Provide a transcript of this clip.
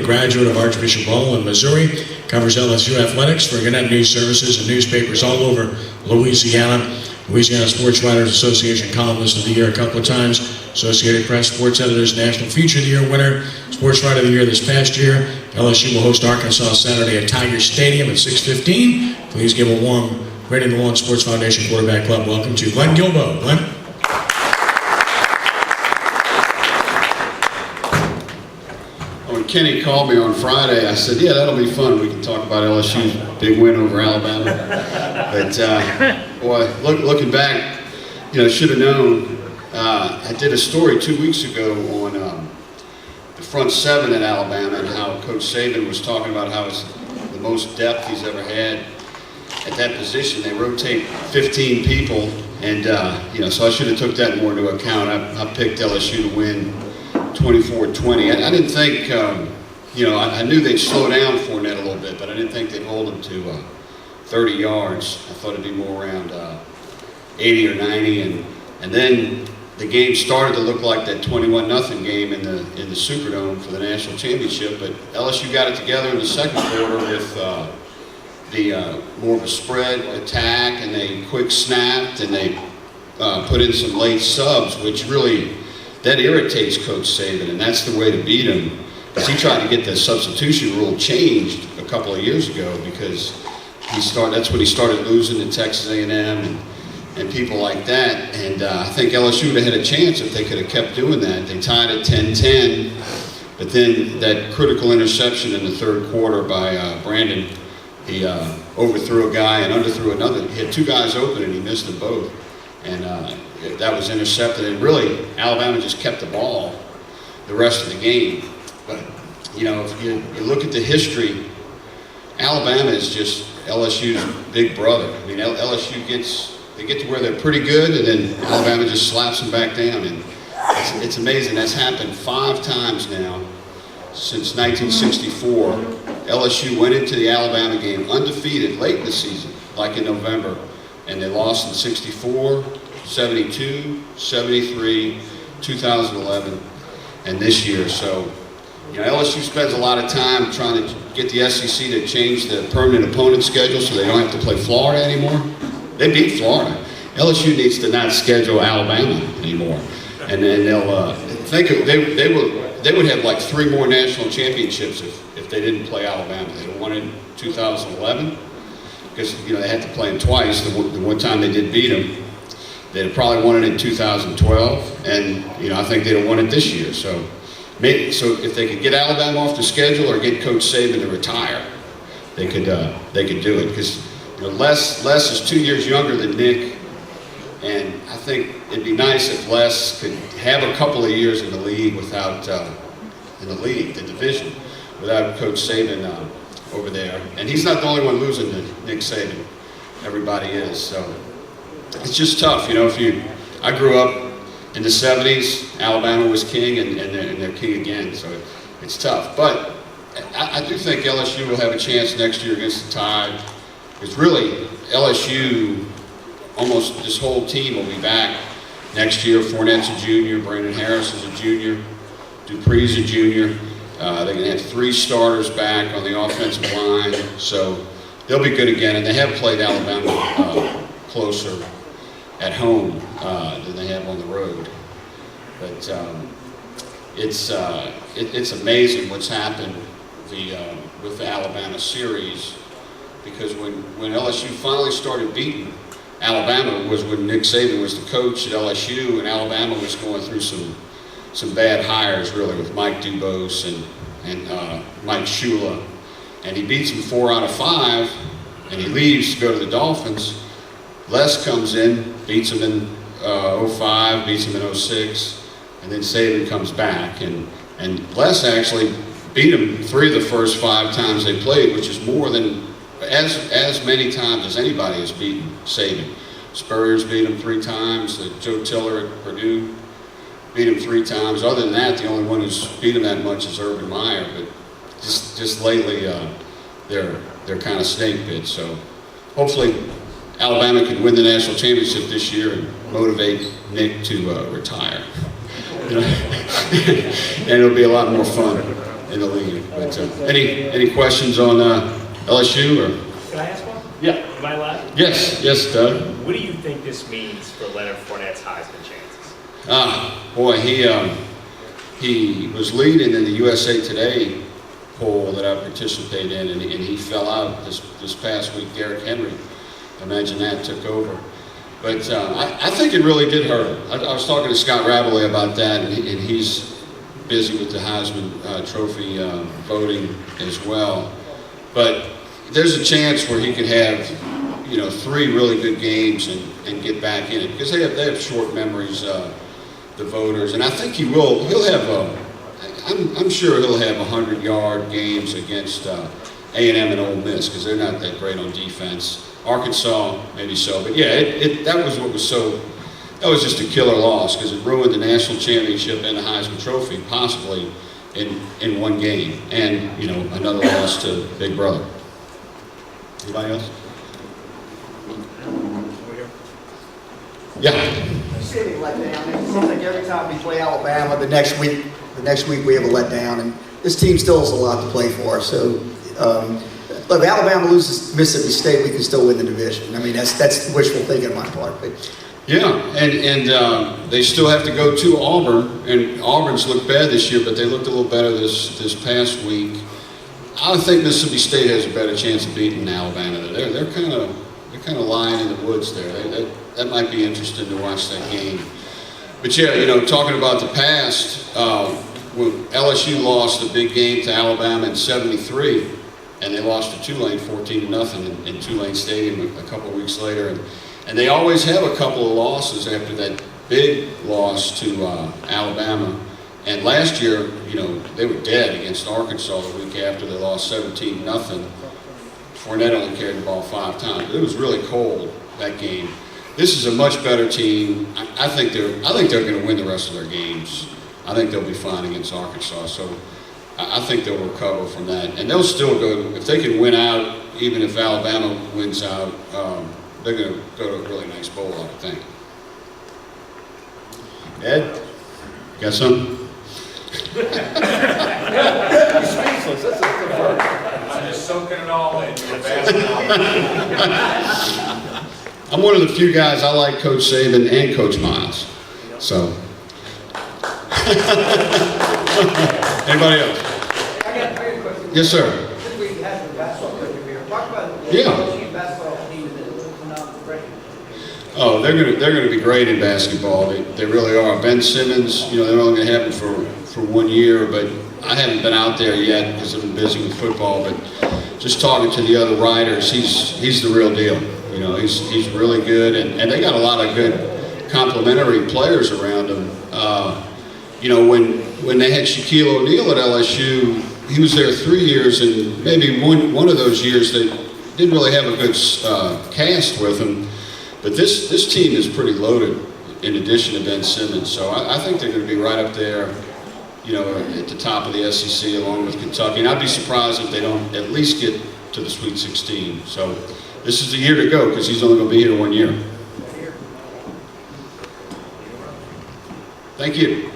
graduate of Archbishop Hall in Missouri, covers LSU athletics for Gannett News Services and newspapers all over Louisiana. Louisiana Sports Writers Association columnist of the year a couple of times, Associated Press Sports Editors National Feature of the Year winner, Sports Writer of the Year this past year. LSU will host Arkansas Saturday at Tiger Stadium at 6:15. Please give a warm greeting to the Lawn Sports Foundation Quarterback Club. Welcome to Glenn Guilbeau. Glenn? When Kenny called me on Friday, I said, yeah, that'll be fun. We can talk about LSU's big win over Alabama. But, boy, looking back, should have known. I did a story 2 weeks ago on the front seven at Alabama and how Coach Saban was talking about how it's the most depth he's ever had at that position. They rotate 15 people, and, so I should have took that more into account. I picked LSU to win 24-20. I didn't think, I knew they'd slow down Fournette a little bit, but I didn't think they'd hold him to 30 yards. I thought it'd be more around 80 or 90, and then the game started to look like that 21-0 game in the Superdome for the national championship. But LSU got it together in the second quarter with the more of a spread attack, and they quick snapped, and they put in some late subs, which really that irritates Coach Saban, and that's the way to beat him. Because he tried to get the substitution rule changed a couple of years ago, because that's when he started losing to Texas A&M and people like that. And I think LSU would have had a chance if they could have kept doing that. They tied at 10-10, but then that critical interception in the third quarter by Brandon, he overthrew a guy and underthrew another. He had two guys open and he missed them both. And that was intercepted, and really Alabama just kept the ball the rest of the game. But if you look at the history, Alabama is just LSU's big brother. I mean, LSU they get to where they're pretty good, and then Alabama just slaps them back down. And it's amazing. That's happened 5 times now since 1964. LSU went into the Alabama game undefeated late in the season, like in November, and they lost in 64, 72, 73, 2011, and this year. So, LSU spends a lot of time trying to get the SEC to change the permanent opponent schedule so they don't have to play Florida anymore. They beat Florida. LSU needs to not schedule Alabama anymore, and then they'll they would have like 3 more national championships if they didn't play Alabama. They won in 2011 because they had to play them twice. The one time they did beat them, they'd have probably won it in 2012, and I think they'd have won it this year. So if they could get Alabama off the schedule or get Coach Saban to retire, they could do it, because Les is 2 years younger than Nick, and I think it'd be nice if Les could have a couple of years in the league without the division, without Coach Saban over there. And he's not the only one losing to Nick Saban. Everybody is. So it's just tough, I grew up in the 70s, Alabama was king, and they're king again, so it's tough. But I do think LSU will have a chance next year against the Tide. It's really LSU, almost this whole team will be back next year. Fournette's a junior, Brandon Harris is a junior, Dupree's a junior. They're going to have 3 starters back on the offensive line, so they'll be good again. And they have played Alabama closer at home than they have on the road. But it's amazing what's happened with the Alabama series, because when LSU finally started beating Alabama was when Nick Saban was the coach at LSU, and Alabama was going through some bad hires, really, with Mike Dubose and Mike Shula, and he beats them 4 out of 5, and he leaves to go to the Dolphins. Les comes in, beats him in 05, beats him in 06, and then Saban comes back, and Les actually beat him 3 of the first 5 times they played, which is more than as many times as anybody has beaten Saban. Spurrier's beat him 3 times. Joe Tiller at Purdue beat him 3 times. Other than that, the only one who's beat him that much is Urban Meyer. But just lately, they're kind of snake bit. So hopefully Alabama can win the national championship this year and motivate Nick to retire. And it'll be a lot more fun in the league. But But any questions on LSU or? Can I ask one? Yeah. Am I allowed? Yes, Doug. What do you think this means for Leonard Fournette's Heisman chances? Boy, he was leading in the USA Today poll that I participated in, and he fell out this past week. Derrick Henry, imagine that, took over. But I think it really did hurt him. I was talking to Scott Raveley about that, and he's busy with the Heisman Trophy voting as well. But there's a chance where he could have, 3 really good games and get back in it, because they have short memories, the voters, and I think he'll have I'm sure he'll have 100-yard games against A&M and Ole Miss, because they're not that great on defense. Arkansas, maybe so, but yeah, that was just a killer loss, because it ruined the national championship and the Heisman Trophy, possibly in one game, and another loss to Big Brother. Anybody else? Yeah. City let down. It seems like every time we play Alabama, the next week we have a letdown, and this team still has a lot to play for. So, look, if Alabama loses Mississippi State, we can still win the division. I mean, that's wishful thinking on my part. But yeah, and they still have to go to Auburn, and Auburn's looked bad this year, but they looked a little better this past week. I think Mississippi State has a better chance of beating Alabama. They're kind of lying in the woods there. That might be interesting to watch that game. But yeah, talking about the past, when LSU lost a big game to Alabama in '73, and they lost to Tulane 14-0 in Tulane Stadium a couple of weeks later, and they always have a couple of losses after that big loss to Alabama. And last year, they were dead against Arkansas the week after they lost 17-0. Fournette only carried the ball 5 times. It was really cold, that game. This is a much better team. I think they're going to win the rest of their games. I think they'll be fine against Arkansas. So I think they'll recover from that, and they'll still go. If they can win out, even if Alabama wins out, they're going to go to a really nice bowl, I would think. Ed, got something? You're speechless. That's a good word. I'm just soaking it all in. I'm one of the few guys, I like Coach Saban and Coach Miles. So. Anybody else? I got a question. Yes, sir. Since we have the basketball coach here, talk about the Yeah. LSU basketball team that went out for break. Oh, they're gonna be great in basketball. They really are. Ben Simmons, they're only gonna have him for 1 year, but I haven't been out there yet because I've been busy with football. But just talking to the other writers, he's the real deal. He's really good, and they got a lot of good complementary players around him. When they had Shaquille O'Neal at LSU, he was there 3 years, and maybe one of those years they didn't really have a good cast with him. But this team is pretty loaded in addition to Ben Simmons, so I think they're going to be right up there, at the top of the SEC along with Kentucky. And I'd be surprised if they don't at least get to the Sweet 16. So this is the year to go, because he's only going to be here 1 year. Thank you.